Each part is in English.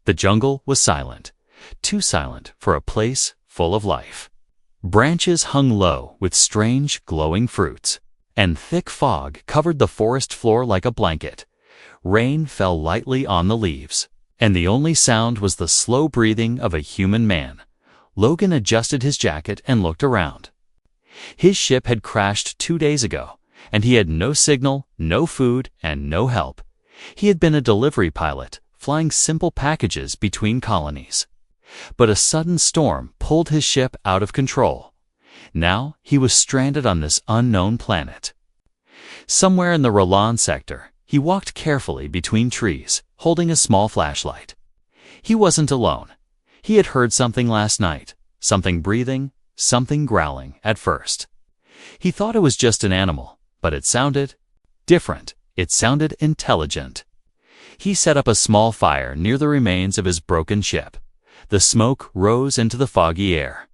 The jungle was silent, too silent for a place full of life. Branches hung low with strange, glowing fruits, and thick fog covered the forest floor like a blanket. Rain fell lightly on the leaves, and the only sound was the slow breathing of a human man. Logan adjusted his jacket and looked around. His ship had crashed 2 days ago, and he had no signal, no food, and no help. He had been a delivery pilot, flying simple packages between colonies. But a sudden storm pulled his ship out of control. Now he was stranded on this unknown planet. Somewhere in the Roland sector, he walked carefully between trees, holding a small flashlight. He wasn't alone. He had heard something last night, something breathing, something growling at first. He thought it was just an animal, but it sounded different. It sounded intelligent. He set up a small fire near the remains of his broken ship. The smoke rose into the foggy air,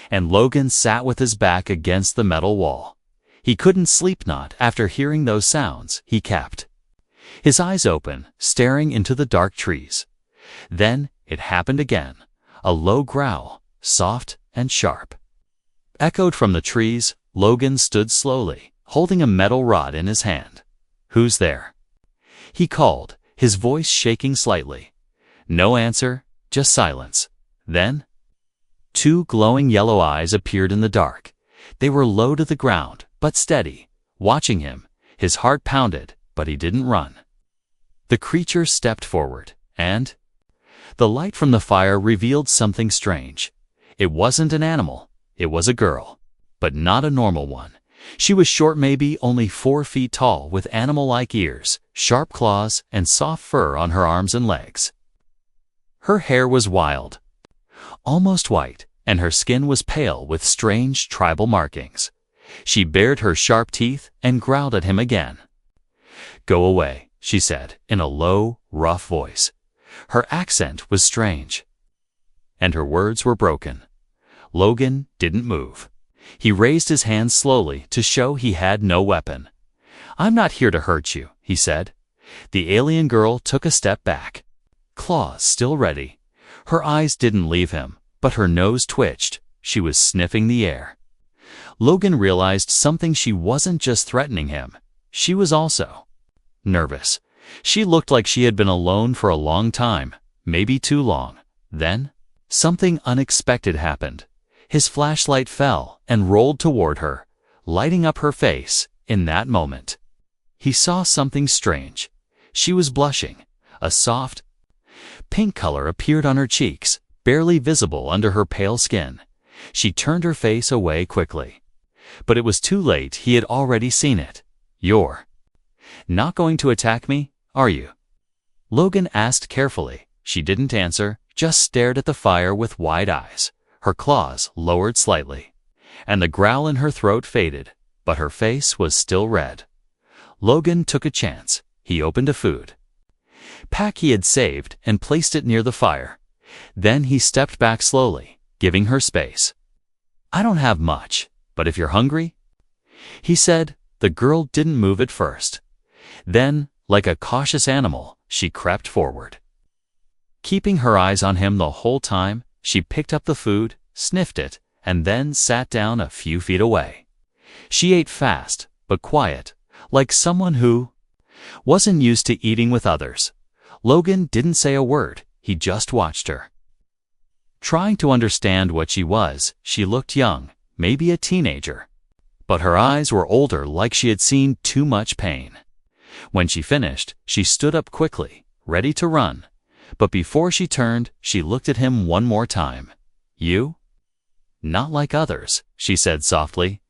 and Logan sat with his back against the metal wall. He couldn't sleep not after hearing those sounds. He kept his eyes open, staring into the dark trees. Then it happened again. A low growl, soft and sharp, echoed from the trees. Logan stood slowly, holding a metal rod in his hand. "Who's there?" he called, his voice shaking slightly. No answer, just silence. Then 2 glowing yellow eyes appeared in the dark. They were low to the ground, but steady, watching him. His heart pounded, but he didn't run. The creature stepped forward, and the light from the fire revealed something strange. It wasn't an animal. It was a girl, but not a normal one. She was short, maybe only 4 feet tall, with animal-like ears, sharp claws, and soft fur on her arms and legs. Her hair was wild, almost white, and her skin was pale with strange tribal markings. She bared her sharp teeth and growled at him again. "Go away," she said in a low, rough voice. Her accent was strange, and her words were broken. Logan didn't move. He raised his hand slowly to show he had no weapon. "I'm not here to hurt you," he said. The alien girl took a step back, claws still ready. Her eyes didn't leave him, but her nose twitched. She was sniffing the air. Logan realized something. She wasn't just threatening him. She was also nervous. She looked like she had been alone for a long time, maybe too long. Then something unexpected happened. His flashlight fell and rolled toward her, lighting up her face. In that moment, he saw something strange. She was blushing. A soft pink color appeared on her cheeks, barely visible under her pale skin. She turned her face away quickly. But it was too late. He had already seen it. "You're not going to attack me, are you?" Logan asked carefully. She didn't answer, just stared at the fire with wide eyes. Her claws lowered slightly, and the growl in her throat faded, but her face was still red. Logan took a chance. He opened a food pack he had saved and placed it near the fire. Then he stepped back slowly, giving her space. "I don't have much, but if you're hungry," he said. The girl didn't move at first. Then, like a cautious animal, she crept forward. Keeping her eyes on him the whole time, she picked up the food, sniffed it, and then sat down a few feet away. She ate fast, but quiet, like someone who wasn't used to eating with others. Logan didn't say a word. He just watched her, trying to understand what she was. She looked young, maybe a teenager, but her eyes were older, like she had seen too much pain. When she finished, she stood up quickly, ready to run. But before she turned, she looked at him one more time. "You? Not like others," she said softly.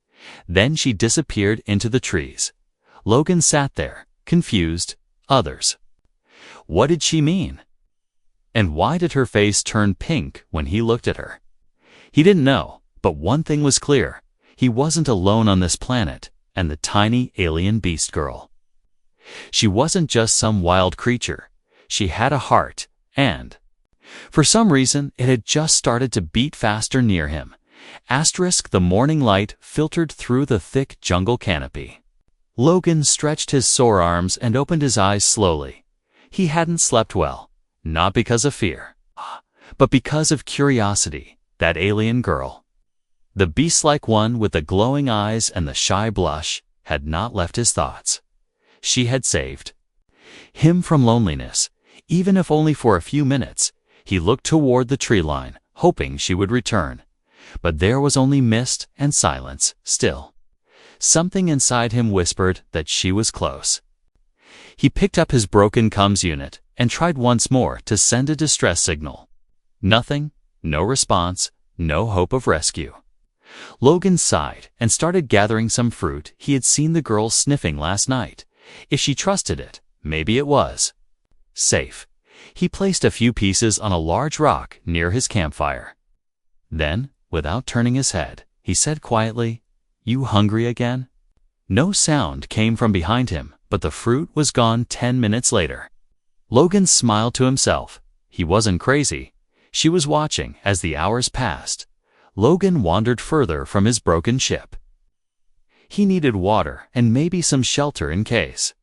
Then she disappeared into the trees. Logan sat there, confused. Others. What did she mean? And why did her face turn pink when he looked at her? He didn't know, but one thing was clear. He wasn't alone on this planet, and the tiny alien beast girl. She wasn't just some wild creature. She had a heart, and for some reason it had just started to beat faster near him. The morning light filtered through the thick jungle canopy. Logan stretched his sore arms and opened his eyes slowly. He hadn't slept well. not because of fear, but because of curiosity, that alien girl. The beast-like one with the glowing eyes and the shy blush had not left his thoughts. She had saved him from loneliness, even if only for a few minutes. He looked toward the tree line, hoping she would return. But there was only mist and silence still. Something inside him whispered that she was close. He picked up his broken comms unit and tried once more to send a distress signal. Nothing, no response, no hope of rescue. Logan sighed and started gathering some fruit he had seen the girl sniffing last night. If she trusted it, maybe it was safe. He placed a few pieces on a large rock near his campfire. Then, without turning his head, he said quietly, "You hungry again?" No sound came from behind him, but the fruit was gone 10 minutes later. Logan smiled to himself. He wasn't crazy. She was watching as the hours passed. Logan wandered further from his broken ship. He needed water and maybe some shelter in case.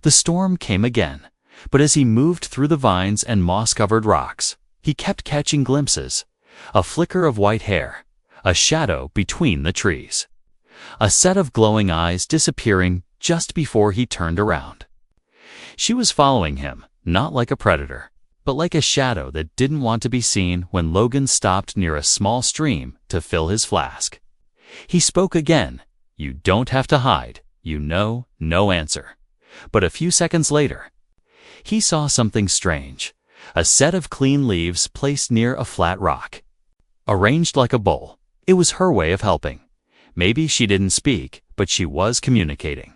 The storm came again, but as he moved through the vines and moss-covered rocks, he kept catching glimpses. A flicker of white hair, a shadow between the trees, a set of glowing eyes disappearing just before he turned around. She was following him, not like a predator, but like a shadow that didn't want to be seen. When Logan stopped near a small stream to fill his flask, he spoke again. "You don't have to hide, you know." No answer. But a few seconds later, he saw something strange. A set of clean leaves placed near a flat rock, arranged like a bowl. It was her way of helping. Maybe she didn't speak, but she was communicating.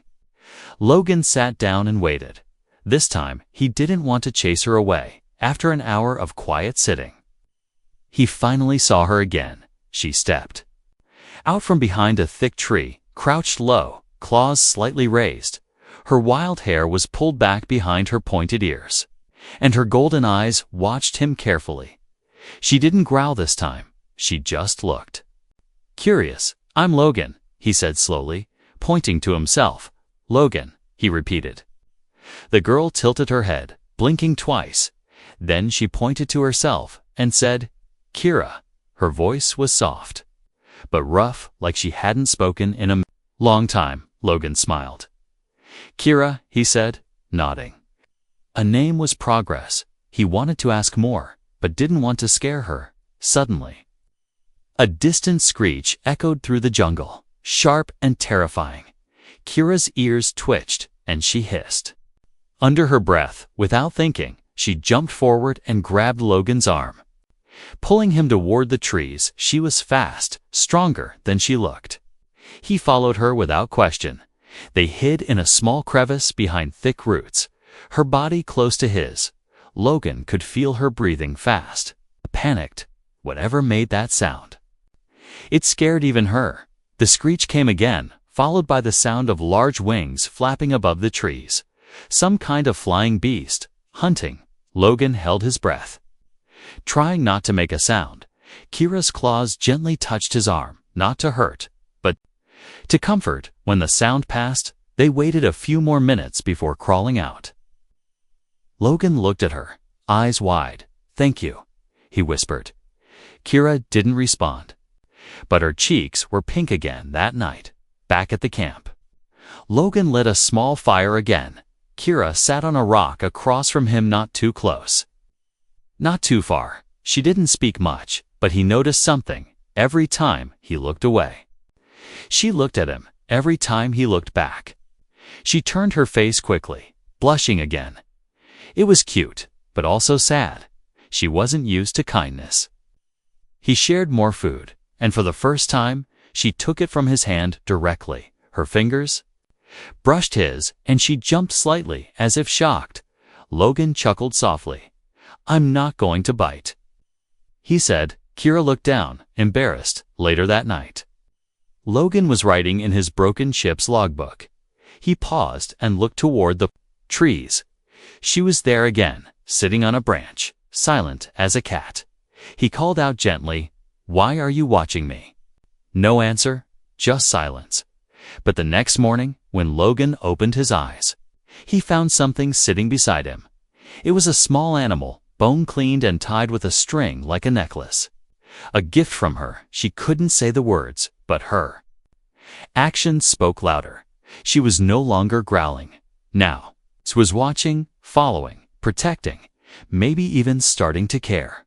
Logan sat down and waited. This time, he didn't want to chase her away. After an hour of quiet sitting, he finally saw her again. She stepped out from behind a thick tree, crouched low, claws slightly raised. Her wild hair was pulled back behind her pointed ears, and her golden eyes watched him carefully. She didn't growl this time. She just looked curious. "I'm Logan," he said slowly, pointing to himself. "Logan," he repeated. The girl tilted her head, blinking twice. Then she pointed to herself and said, "Kira." Her voice was soft, but rough, like she hadn't spoken in a long time. Logan smiled. "Kira," he said, nodding. A name was progress. He wanted to ask more, but didn't want to scare her. Suddenly, a distant screech echoed through the jungle, sharp and terrifying. Kira's ears twitched, and she hissed. Under her breath, without thinking, she jumped forward and grabbed Logan's arm, pulling him toward the trees. She was fast, stronger than she looked. He followed her without question. They hid in a small crevice behind thick roots, her body close to his. Logan could feel her breathing fast. Panicked, whatever made that sound. It scared even her. The screech came again, followed by the sound of large wings flapping above the trees. Some kind of flying beast, hunting. Logan held his breath, trying not to make a sound. Kira's claws gently touched his arm, not to hurt, but to comfort. When the sound passed, they waited a few more minutes before crawling out. Logan looked at her, eyes wide. "Thank you," he whispered. Kira didn't respond, but her cheeks were pink again that night, back at the camp. Logan lit a small fire again. Kira sat on a rock across from him, not too close, not too far. She didn't speak much, but he noticed something every time he looked away. She looked at him every time he looked back. She turned her face quickly, blushing again. It was cute, but also sad. She wasn't used to kindness. He shared more food, and for the first time, she took it from his hand directly. Her fingers brushed his, and she jumped slightly, as if shocked. Logan chuckled softly. "I'm not going to bite," he said. Kira looked down, embarrassed. Later that night, Logan was writing in his broken ship's logbook. He paused and looked toward the trees. She was there again, sitting on a branch, silent as a cat. He called out gently, "Why are you watching me?" No answer, just silence. But the next morning, when Logan opened his eyes, he found something sitting beside him. It was a small animal, bone cleaned and tied with a string like a necklace. A gift from her. She couldn't say the words, but her actions spoke louder. She was no longer growling. Now, she was watching, following, protecting, maybe even starting to care.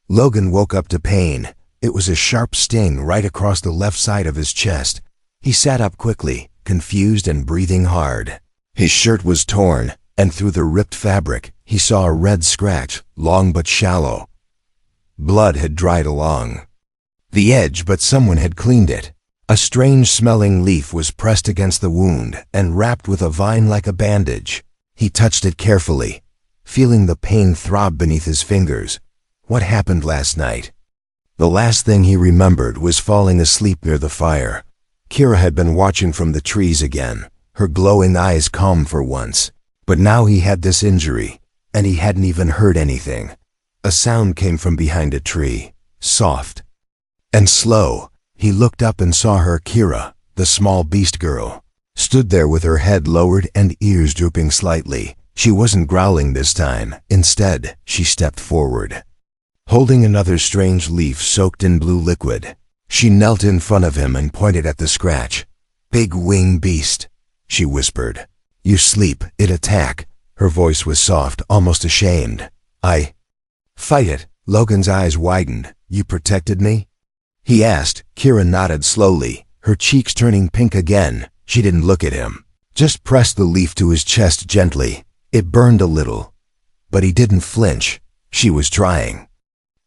Logan woke up to pain. It was a sharp sting right across the left side of his chest. He sat up quickly, confused and breathing hard. His shirt was torn, and through the ripped fabric, he saw a red scratch, long but shallow. Blood had dried along the edge, but someone had cleaned it. A strange-smelling leaf was pressed against the wound and wrapped with a vine like a bandage. He touched it carefully, feeling the pain throb beneath his fingers. What happened last night? The last thing he remembered was falling asleep near the fire. Kira had been watching from the trees again, her glowing eyes calm for once. But now he had this injury, and he hadn't even heard anything. A sound came from behind a tree, soft and slow. He looked up and saw her. Kira, the small beast girl, stood there with her head lowered and ears drooping slightly. She wasn't growling this time. Instead, she stepped forward, holding another strange leaf soaked in blue liquid. She knelt in front of him and pointed at the scratch. "Big wing beast," she whispered. "You sleep, it attack." Her voice was soft, almost ashamed. "I fight it." Logan's eyes widened. "You protected me?" he asked. Kira nodded slowly, her cheeks turning pink again. She didn't look at him, just pressed the leaf to his chest gently. It burned a little, but he didn't flinch. She was trying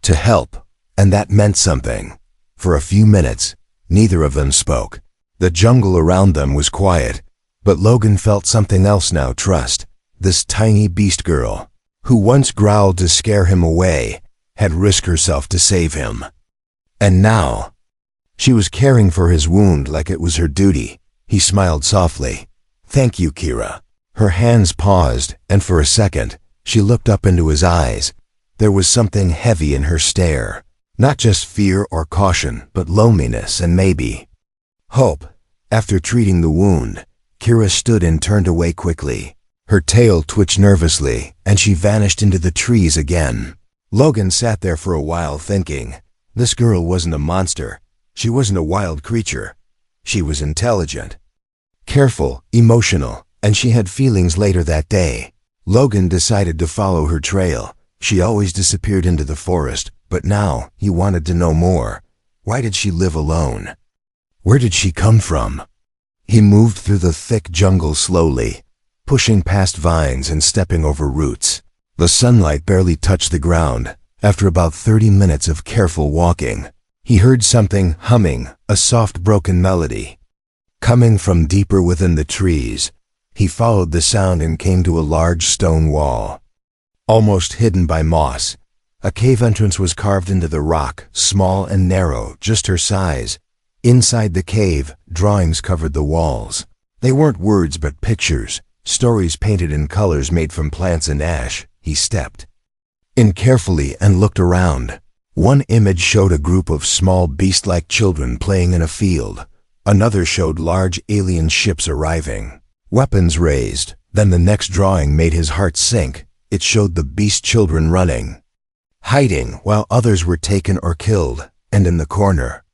to help, and that meant something. For a few minutes, neither of them spoke. The jungle around them was quiet, but Logan felt something else now. Trust. This tiny beast girl, who once growled to scare him away, had risked herself to save him. And now, she was caring for his wound like it was her duty. He smiled softly. "Thank you, Kira." Her hands paused, and for a second, she looked up into his eyes. There was something heavy in her stare. Not just fear or caution, but loneliness and maybe hope. After treating the wound, Kira stood and turned away quickly. Her tail twitched nervously, and she vanished into the trees again. Logan sat there for a while thinking. This girl wasn't a monster. She wasn't a wild creature. She was intelligent, careful, emotional, and she had feelings. Later that day, Logan decided to follow her trail. She always disappeared into the forest, but now he wanted to know more. Why did she live alone? Where did she come from? He moved through the thick jungle slowly, pushing past vines and stepping over roots. The sunlight barely touched the ground. After about 30 minutes of careful walking, he heard something humming, a soft broken melody, coming from deeper within the trees. He followed the sound and came to a large stone wall, almost hidden by moss. A cave entrance was carved into the rock, small and narrow, just her size. Inside the cave, drawings covered the walls. They weren't words but pictures, stories painted in colors made from plants and ash. He stepped in carefully and looked around. One image showed a group of small beast-like children playing in a field. Another showed large alien ships arriving, weapons raised. Then the next drawing made his heart sink. It showed the beast children running, hiding, while others were taken or killed. And in the corner,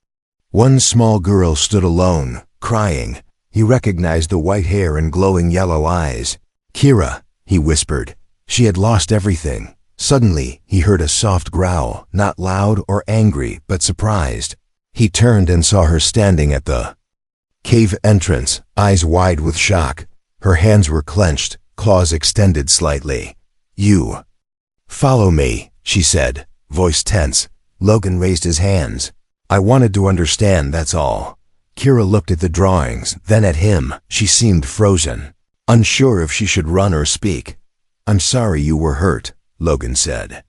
one small girl stood alone, crying. He recognized the white hair and glowing yellow eyes. "Kira," he whispered. She had lost everything. Suddenly, he heard a soft growl, not loud or angry, but surprised. He turned and saw her standing at the cave entrance, eyes wide with shock. Her hands were clenched, claws extended slightly. "You follow me," she said, voice tense. Logan raised his hands. "I wanted to understand, that's all." Kira looked at the drawings, then at him. She seemed frozen, unsure if she should run or speak. "I'm sorry you were hurt," Logan said.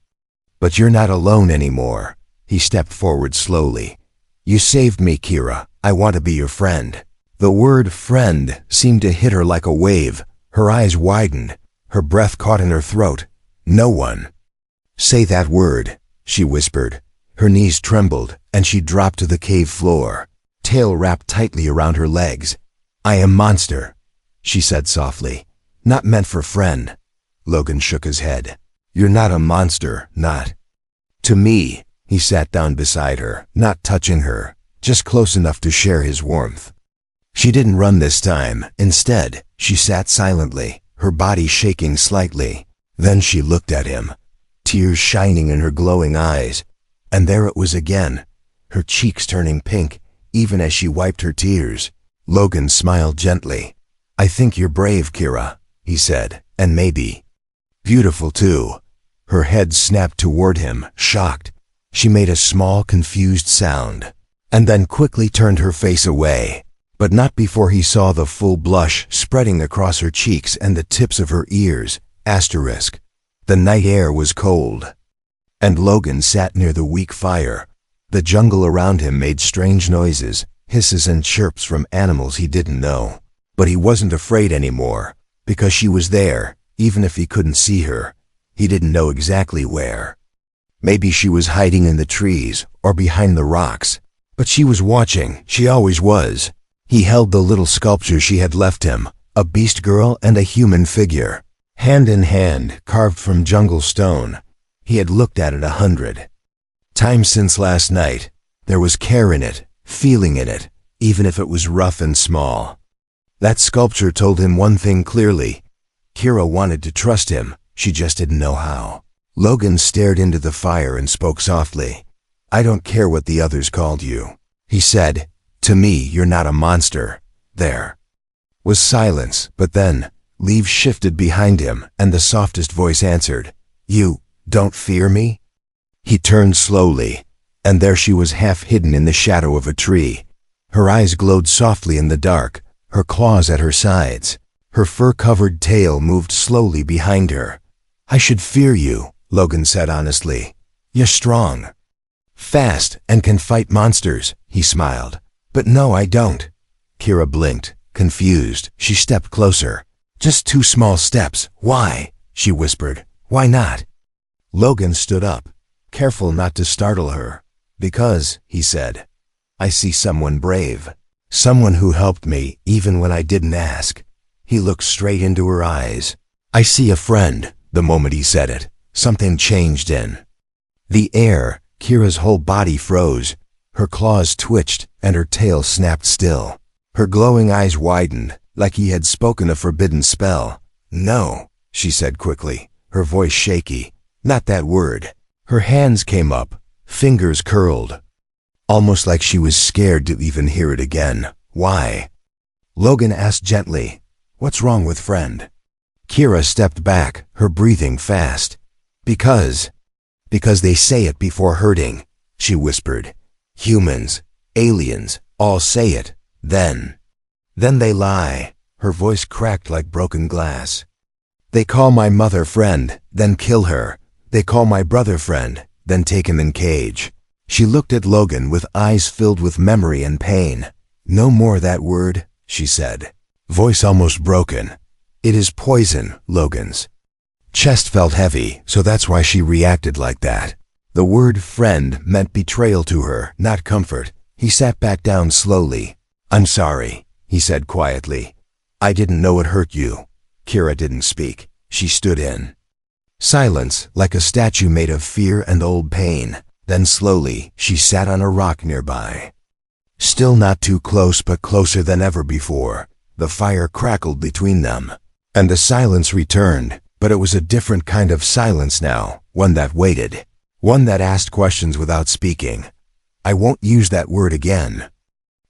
"But you're not alone anymore." He stepped forward slowly. "You saved me, Kira. I want to be your friend." The word friend seemed to hit her like a wave. Her eyes widened. Her breath caught in her throat. "No one say that word," she whispered. Her knees trembled, and she dropped to the cave floor, tail wrapped tightly around her legs. "I am monster," she said softly. "Not meant for friend." Logan shook his head. You're not a monster, not to me. He sat down beside her, not touching her, just close enough to share his warmth. She didn't run this time. Instead, she sat silently, her body shaking slightly. Then she looked at him, tears shining in her glowing eyes. And there it was again, her cheeks turning pink, even as she wiped her tears. Logan smiled gently. I think you're brave, Kira, he said, and maybe beautiful too. Her head snapped toward him, shocked. She made a small, confused sound, and then quickly turned her face away, but not before he saw the full blush spreading across her cheeks and the tips of her ears. Asterisk. The night air was cold, and Logan sat near the weak fire. The jungle around him made strange noises, hisses and chirps from animals he didn't know. But he wasn't afraid anymore, because she was there, even if he couldn't see her. He didn't know exactly where. Maybe she was hiding in the trees or behind the rocks, but she was watching. She always was. He held the little sculpture she had left him, a beast girl and a human figure, hand in hand, carved from jungle stone. He had looked at it 100 times since last night. There was care in it, feeling in it, even if it was rough and small. That sculpture told him one thing clearly. Kira wanted to trust him, she just didn't know how. Logan stared into the fire and spoke softly. I don't care what the others called you, he said. To me, you're not a monster. There was silence, but then leaves shifted behind him, and the softest voice answered, You don't fear me? He turned slowly, and there she was, half hidden in the shadow of a tree. Her eyes glowed softly in the dark, her claws at her sides. Her fur-covered tail moved slowly behind her. I should fear you, Logan said honestly. You're strong, fast, and can fight monsters, he smiled. But no, I don't. Kira blinked, confused. She stepped closer. Just 2 small steps. Why? She whispered. Why not? Logan stood up, careful not to startle her. Because, he said, I see someone brave. Someone who helped me even when I didn't ask. He looked straight into her eyes. I see a friend. The moment he said it, something changed in the air. Kira's whole body froze. Her claws twitched and her tail snapped still. Her glowing eyes widened, like he had spoken a forbidden spell. No, she said quickly, her voice shaky. Not that word. Her hands came up, fingers curled, almost like she was scared to even hear it again. Why? Logan asked gently. What's wrong with friend? Kira stepped back, her breathing fast. Because they say it before hurting, she whispered. Humans, aliens, all say it. Then they lie. Her voice cracked like broken glass. They call my mother friend, then kill her. They call my brother friend, then take him in cage. She looked at Logan with eyes filled with memory and pain. No more that word, she said, voice almost broken. It is poison, Logan's chest felt heavy, so that's why she reacted like that. The word friend meant betrayal to her, not comfort. He sat back down slowly. I'm sorry, he said quietly. I didn't know it hurt you. Kira didn't speak. She stood in silence, like a statue made of fear and old pain. Then slowly, she sat on a rock nearby. Still not too close, but closer than ever before. The fire crackled between them, and the silence returned, but it was a different kind of silence now, one that waited, one that asked questions without speaking. I won't use that word again,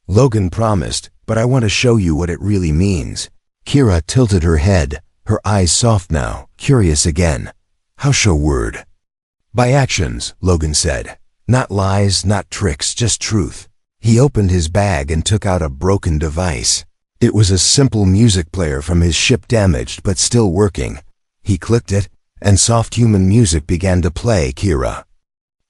Logan promised, but I want to show you what it really means. Kira tilted her head, her eyes soft now, curious again. How show word? By actions, Logan said. Not lies, not tricks, just truth. He opened his bag and took out a broken device. It was a simple music player from his ship, damaged but still working. He clicked it, and soft human music began to play. Kira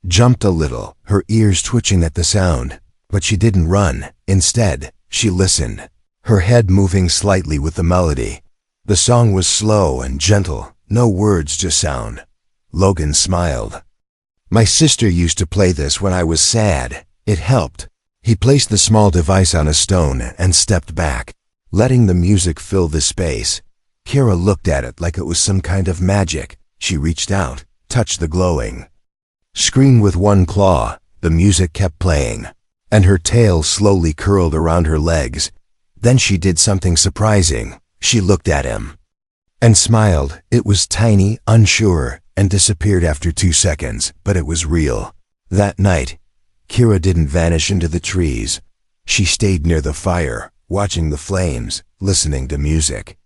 jumped a little, her ears twitching at the sound, but she didn't run. Instead, she listened, her head moving slightly with the melody. The song was slow and gentle, no words, just sound. Logan smiled. My sister used to play this when I was sad. It helped. He placed the small device on a stone and stepped back, letting the music fill the space. Kira looked at it like it was some kind of magic. She reached out, touched the glowing screen with one claw. The music kept playing, and her tail slowly curled around her legs. Then she did something surprising. She looked at him and smiled. It was tiny, unsure, and disappeared after 2 seconds, but it was real. That night, Kira didn't vanish into the trees. She stayed near the fire, watching the flames, listening to music.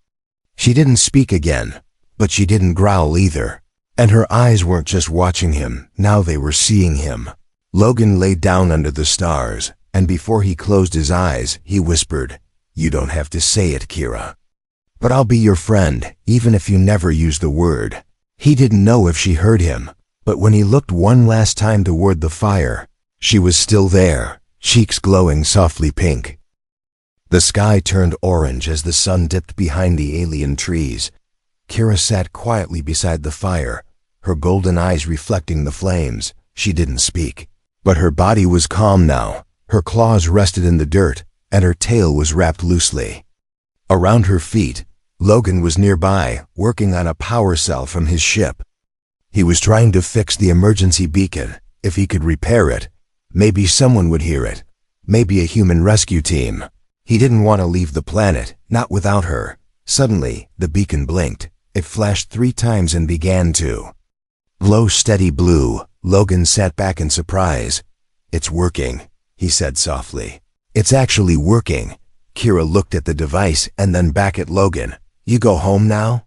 She didn't speak again, but she didn't growl either. And her eyes weren't just watching him, now they were seeing him. Logan lay down under the stars, and before he closed his eyes, he whispered, "You don't have to say it, Kira. But I'll be your friend, even if you never use the word." He didn't know if she heard him, but when he looked one last time toward the fire, she was still there, cheeks glowing softly pink. The sky turned orange as the sun dipped behind the alien trees. Kira sat quietly beside the fire, her golden eyes reflecting the flames. She didn't speak, but her body was calm now. Her claws rested in the dirt, and her tail was wrapped loosely around her feet. Logan was nearby, working on a power cell from his ship. He was trying to fix the emergency beacon. If he could repair it, maybe someone would hear it. Maybe a human rescue team. He didn't want to leave the planet, not without her. Suddenly, the beacon blinked. It flashed 3 times and began to glow steady blue. Logan sat back in surprise. "It's working," he said softly. "It's actually working." Kira looked at the device and then back at Logan. "You go home now?"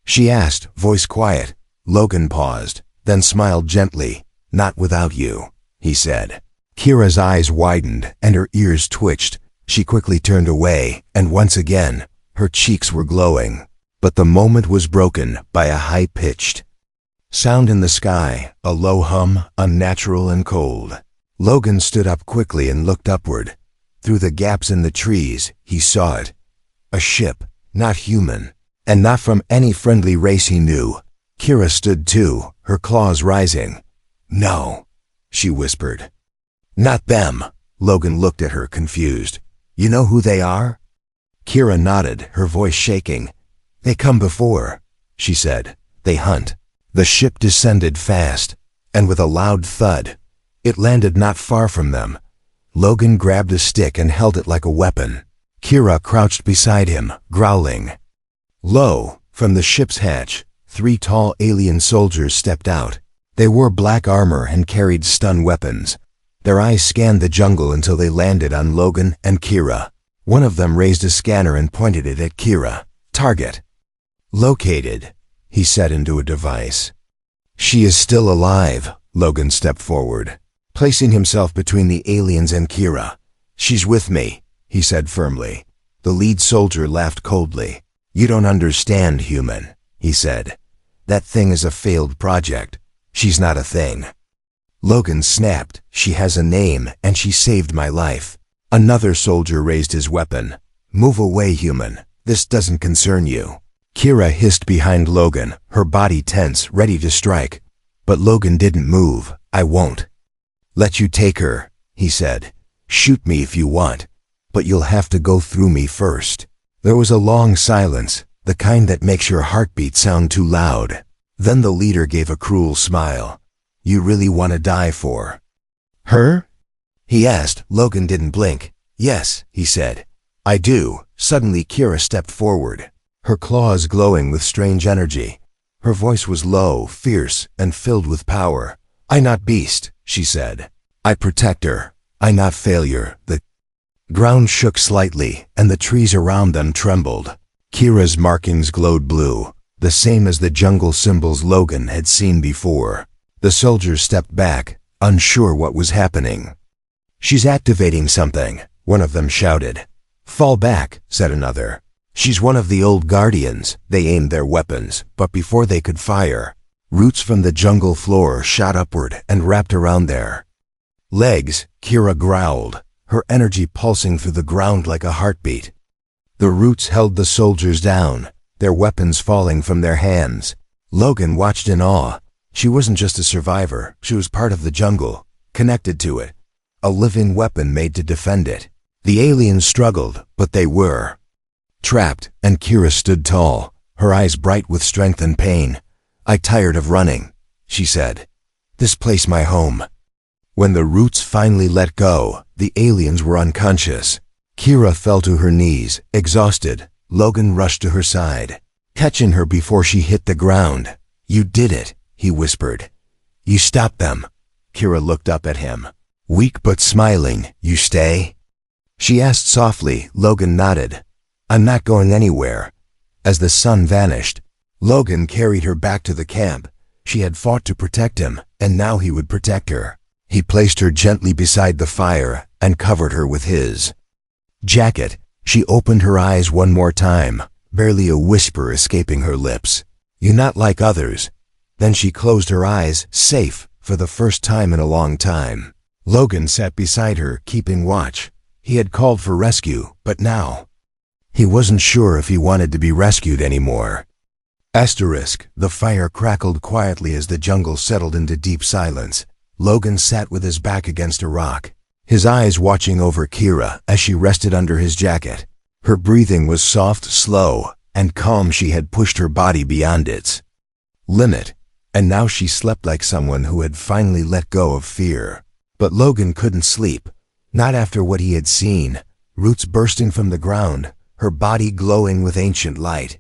she asked, voice quiet. Logan paused, then smiled gently. "Not without you," he said. Kira's eyes widened and her ears twitched. She quickly turned away, and once again, her cheeks were glowing. But the moment was broken by a high-pitched sound in the sky, a low hum, unnatural and cold. Logan stood up quickly and looked upward. Through the gaps in the trees, he saw it. A ship, not human, and not from any friendly race he knew. Kira stood too, her claws rising. "No," she whispered. "Not them." Logan looked at her, confused. "You know who they are?" Kira nodded, her voice shaking. "They come before," she said. "They hunt." The ship descended fast, and with a loud thud, it landed not far from them. Logan grabbed a stick and held it like a weapon. Kira crouched beside him, growling. Lo, from the ship's hatch, 3 tall alien soldiers stepped out. They wore black armor and carried stun weapons. Their eyes scanned the jungle until they landed on Logan and Kira. One of them raised a scanner and pointed it at Kira. "Target located," he said into a device. "She is still alive." Logan stepped forward, placing himself between the aliens and Kira. "She's with me," he said firmly. The lead soldier laughed coldly. "You don't understand, human," he said. "That thing is a failed project. She's not a thing." Logan snapped. "She has a name, and she saved my life." Another soldier raised his weapon. "Move away, human. This doesn't concern you." Kira hissed behind Logan, her body tense, ready to strike. But Logan didn't move. "I won't let you take her," he said. "Shoot me if you want, but you'll have to go through me first." There was a long silence, the kind that makes your heartbeat sound too loud. Then the leader gave a cruel smile. "You really want to die for her?" he asked. Logan didn't blink. "Yes," he said. "I do." Suddenly Kira stepped forward, her claws glowing with strange energy. Her voice was low, fierce, and filled with power. "I not beast," she said. "I protect her. I not failure." The ground shook slightly, and the trees around them trembled. Kira's markings glowed blue, the same as the jungle symbols Logan had seen before. The soldiers stepped back, unsure what was happening. "She's activating something," one of them shouted. "Fall back," said another. "She's one of the old guardians." They aimed their weapons, but before they could fire, roots from the jungle floor shot upward and wrapped around their legs. Kira growled, her energy pulsing through the ground like a heartbeat. The roots held the soldiers down, their weapons falling from their hands. Logan watched in awe. She wasn't just a survivor, she was part of the jungle, connected to it, a living weapon made to defend it. The aliens struggled, but they were trapped, and Kira stood tall, her eyes bright with strength and pain. "I tired of running," she said. "This place my home." When the roots finally let go, the aliens were unconscious. Kira fell to her knees, exhausted. Logan rushed to her side, catching her before she hit the ground. "You did it," he whispered. "You stopped them." Kira looked up at him, weak but smiling. "You stay?" she asked softly. Logan nodded. "I'm not going anywhere." As the sun vanished, Logan carried her back to the camp. She had fought to protect him, and now he would protect her. He placed her gently beside the fire and covered her with his jacket. She opened her eyes one more time, barely a whisper escaping her lips. "You're not like others." Then she closed her eyes, safe for the first time in a long time. Logan sat beside her, keeping watch. He had called for rescue, but now he wasn't sure if he wanted to be rescued anymore. The fire crackled quietly as the jungle settled into deep silence. Logan sat with his back against a rock, his eyes watching over Kira as she rested under his jacket. Her breathing was soft, slow, and calm. She had pushed her body beyond its limit, and now she slept like someone who had finally let go of fear. But Logan couldn't sleep, not after what he had seen. Roots bursting from the ground, her body glowing with ancient light.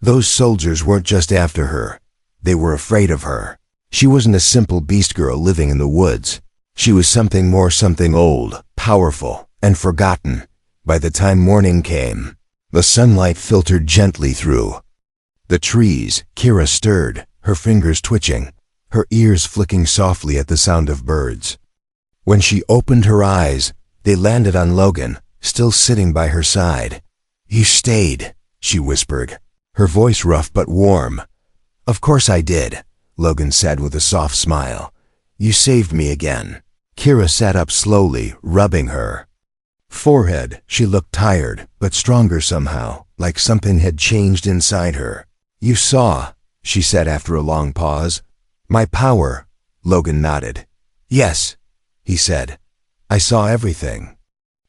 Those soldiers weren't just after her. They were afraid of her. She wasn't a simple beast girl living in the woods. She was something more, something old, powerful, and forgotten. By the time morning came, the sunlight filtered gently through the trees. Kira stirred, her fingers twitching, her ears flicking softly at the sound of birds. When she opened her eyes, they landed on Logan, still sitting by her side. "You stayed," she whispered, her voice rough but warm. "Of course I did," Logan said with a soft smile. "You saved me again." Kira sat up slowly, rubbing her forehead. She looked tired, but stronger somehow, like something had changed inside her. "You saw," she said after a long pause. "My power," Logan nodded. "Yes," he said. "I saw everything.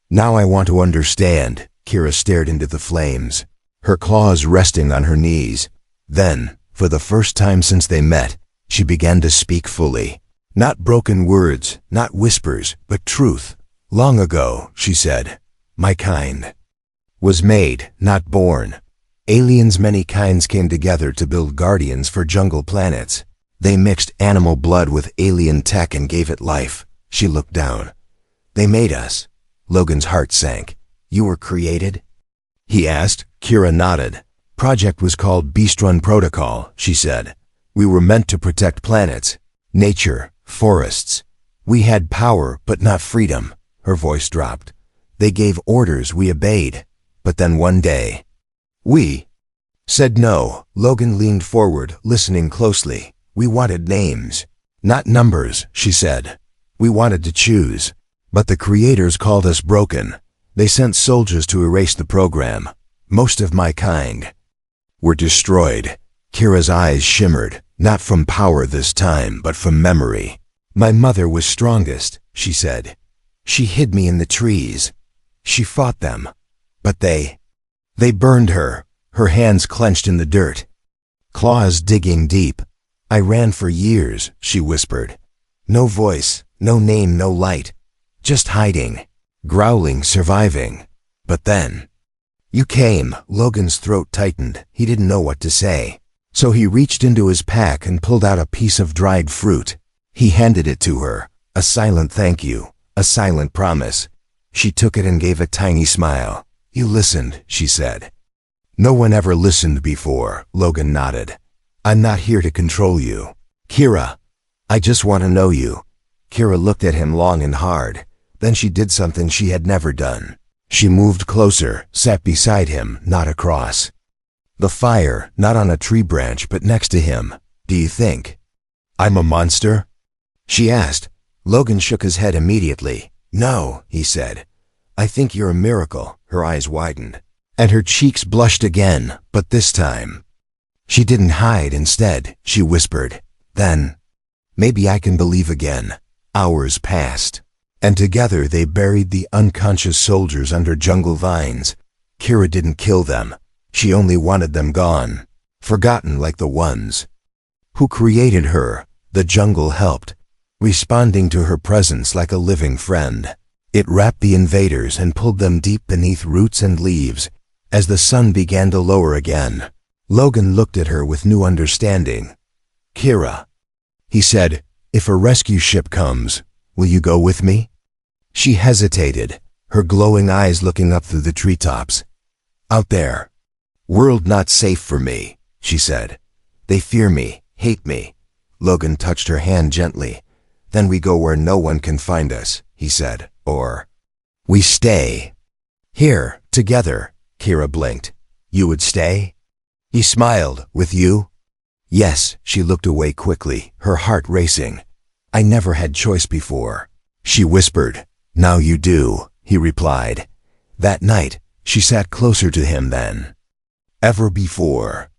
Now I want to understand." Kira stared into the flames, her claws resting on her knees. Then, for the first time since they met, she began to speak fully. Not broken words, not whispers, but truth. "Long ago," she said, "my kind was made, not born. Aliens many kinds came together to build guardians for jungle planets. They mixed animal blood with alien tech and gave it life." She looked down. "They made us." Logan's heart sank. "You were created?" he asked. Kira nodded. "Project was called Beast Run Protocol," she said. "We were meant to protect planets, nature, forests. We had power, but not freedom." Her voice dropped. "They gave orders, we obeyed. But then one day, we said no." Logan leaned forward, listening closely. "We wanted names, not numbers," she said. "We wanted to choose. But the creators called us broken. They sent soldiers to erase the program. Most of my kind were destroyed." Kira's eyes shimmered, not from power this time, but from memory. "My mother was strongest," she said. "She hid me in the trees. She fought them. But they burned her." Her hands clenched in the dirt, claws digging deep. "I ran for years," she whispered. "No voice, no name, no light. Just hiding, growling, surviving. But then you came." Logan's throat tightened. He didn't know what to say. So he reached into his pack and pulled out a piece of dried fruit. He handed it to her. A silent thank you, a silent promise. She took it and gave a tiny smile. "You listened," she said. "No one ever listened before," Logan nodded. "I'm not here to control you, Kira. I just want to know you." Kira looked at him long and hard. Then she did something she had never done. She moved closer, sat beside him, not across the fire, not on a tree branch, but next to him. "Do you think I'm a monster?" she asked. Logan shook his head immediately. "No," he said. "I think you're a miracle." Her eyes widened, and her cheeks blushed again, but this time she didn't hide. Instead, she whispered, "Then maybe I can believe again." Hours passed, and together they buried the unconscious soldiers under jungle vines. Kira didn't kill them. She only wanted them gone, forgotten like the ones Who created her? The jungle helped, responding to her presence like a living friend. It wrapped the invaders and pulled them deep beneath roots and leaves. As the sun began to lower again, Logan looked at her with new understanding. "Kira," he said, "if a rescue ship comes, will you go with me?" She hesitated, her glowing eyes looking up through the treetops. "Out there. World not safe for me," she said. "They fear me, hate me." Logan touched her hand gently. "Then we go where no one can find us," he said. "Or we stay. Here, together." Kira blinked. "You would stay?" He smiled. "With you?" "Yes." She looked away quickly, her heart racing. "I never had choice before." She whispered. "Now you do," he replied. That night, she sat closer to him than ever before.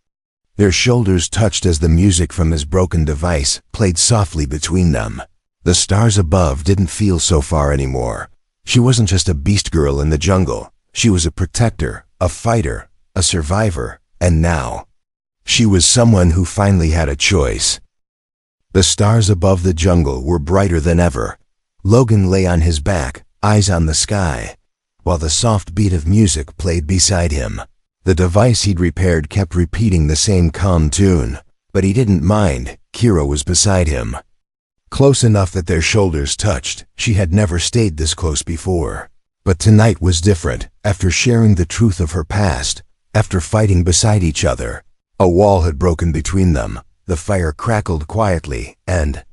Their shoulders touched as the music from his broken device played softly between them. The stars above didn't feel so far anymore. She wasn't just a beast girl in the jungle. She was a protector, a fighter, a survivor, and now she was someone who finally had a choice. The stars above the jungle were brighter than ever. Logan lay on his back, eyes on the sky, while the soft beat of music played beside him. The device he'd repaired kept repeating the same calm tune, but he didn't mind. Kira was beside him, close enough that their shoulders touched. She had never stayed this close before. But tonight was different. After sharing the truth of her past, after fighting beside each other, a wall had broken between them. The fire crackled quietly, and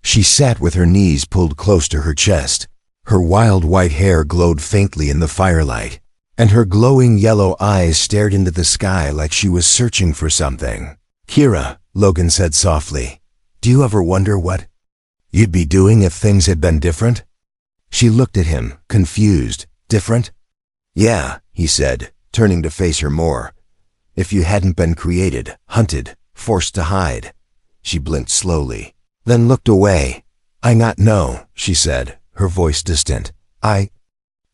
she sat with her knees pulled close to her chest. Her wild white hair glowed faintly in the firelight, and her glowing yellow eyes stared into the sky like she was searching for something. "Kira," Logan said softly, "do you ever wonder what you'd be doing if things had been different?" She looked at him, confused. "Different?" "Yeah," he said, turning to face her more. "If you hadn't been created, hunted, forced to hide." She blinked slowly, then looked away. "I not know," she said, her voice distant. "I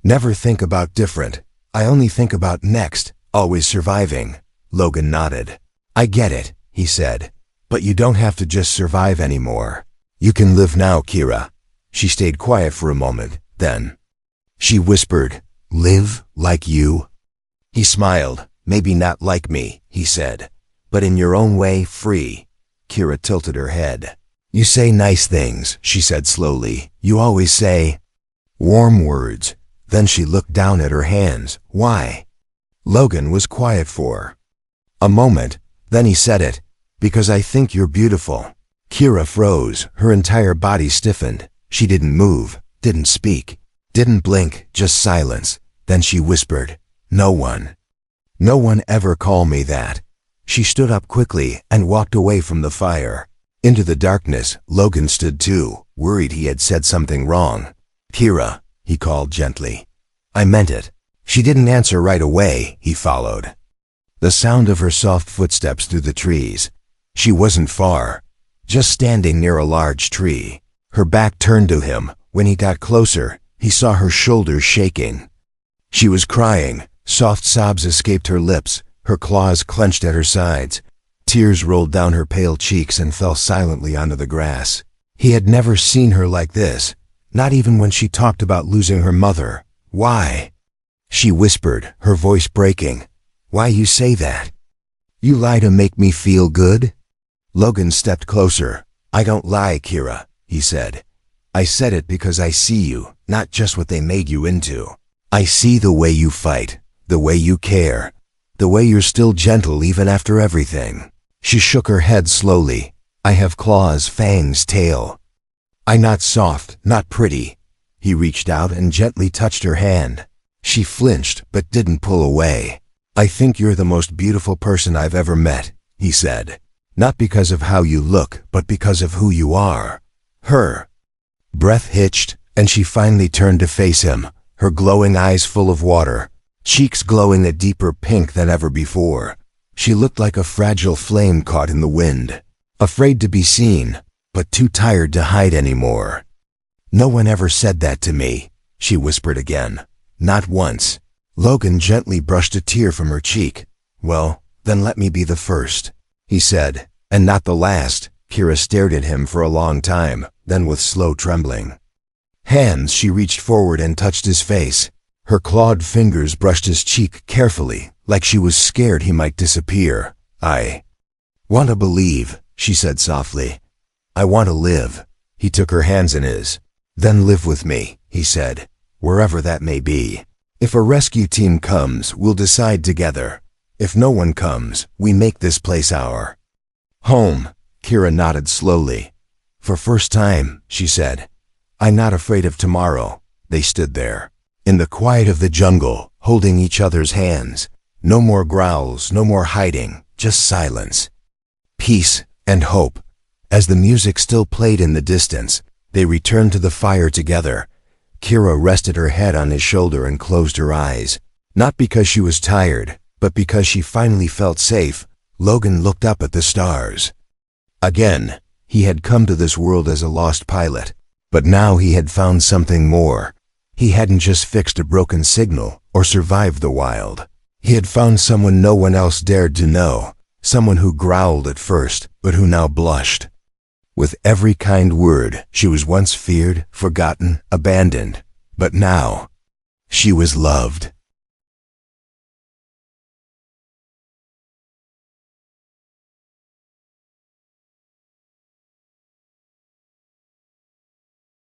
never think about different. I only think about next, always surviving." Logan nodded. "I get it," he said, "but you don't have to just survive anymore. You can live now, Kira." She stayed quiet for a moment, then she whispered, "Live like you?" He smiled. "Maybe not like me," he said, "but in your own way, free." Kira tilted her head. "You say nice things," she said slowly. "You always say warm words." Then she looked down at her hands. "Why?" Logan was quiet for a moment, then he said it. "Because I think you're beautiful." Kira froze, her entire body stiffened. She didn't move, didn't speak, didn't blink, just silence. Then she whispered, No one ever called me that." She stood up quickly and walked away from the fire. Into the darkness, Logan stood too, worried he had said something wrong. "Kira," he called gently. "I meant it." She didn't answer right away. He followed the sound of her soft footsteps through the trees. She wasn't far, just standing near a large tree, her back turned to him. When he got closer, he saw her shoulders shaking. She was crying. Soft sobs escaped her lips, her claws clenched at her sides. Tears rolled down her pale cheeks and fell silently onto the grass. He had never seen her like this, not even when she talked about losing her mother. "Why?" she whispered, her voice breaking. "Why you say that? You lie to make me feel good?" Logan stepped closer. "I don't lie, Kira," he said. "I said it because I see you, not just what they made you into. I see the way you fight, the way you care, the way you're still gentle even after everything." She shook her head slowly. "I have claws, fangs, tail. I'm not soft, not pretty." He reached out and gently touched her hand. She flinched but didn't pull away. "I think you're the most beautiful person I've ever met," he said. "Not because of how you look, but because of who you are." Her breath hitched, and she finally turned to face him, her glowing eyes full of water, cheeks glowing a deeper pink than ever before. She looked like a fragile flame caught in the wind, afraid to be seen, but too tired to hide anymore. "No one ever said that to me," she whispered again. "Not once." Logan gently brushed a tear from her cheek. "Well, then let me be the first," he said. And not the last. Kira stared at him for a long time, then with slow trembling hands she reached forward and touched his face. Her clawed fingers brushed his cheek carefully, like she was scared he might disappear. "I want to believe," she said softly. "I want to live." He took her hands in his. "Then live with me," he said, "wherever that may be. If a rescue team comes, we'll decide together. If no one comes, we make this place our home." Kira nodded slowly. "For first time," she said, "I'm not afraid of tomorrow." They stood there, in the quiet of the jungle, holding each other's hands. No more growls, no more hiding, just silence, peace, and hope. As the music still played in the distance, they returned to the fire together. Kira rested her head on his shoulder and closed her eyes. Not because she was tired, but because she finally felt safe. Logan looked up at the stars. Again, he had come to this world as a lost pilot, but now he had found something more. He hadn't just fixed a broken signal or survived the wild. He had found someone no one else dared to know, someone who growled at first, but who now blushed. With every kind word, she was once feared, forgotten, abandoned, but now she was loved.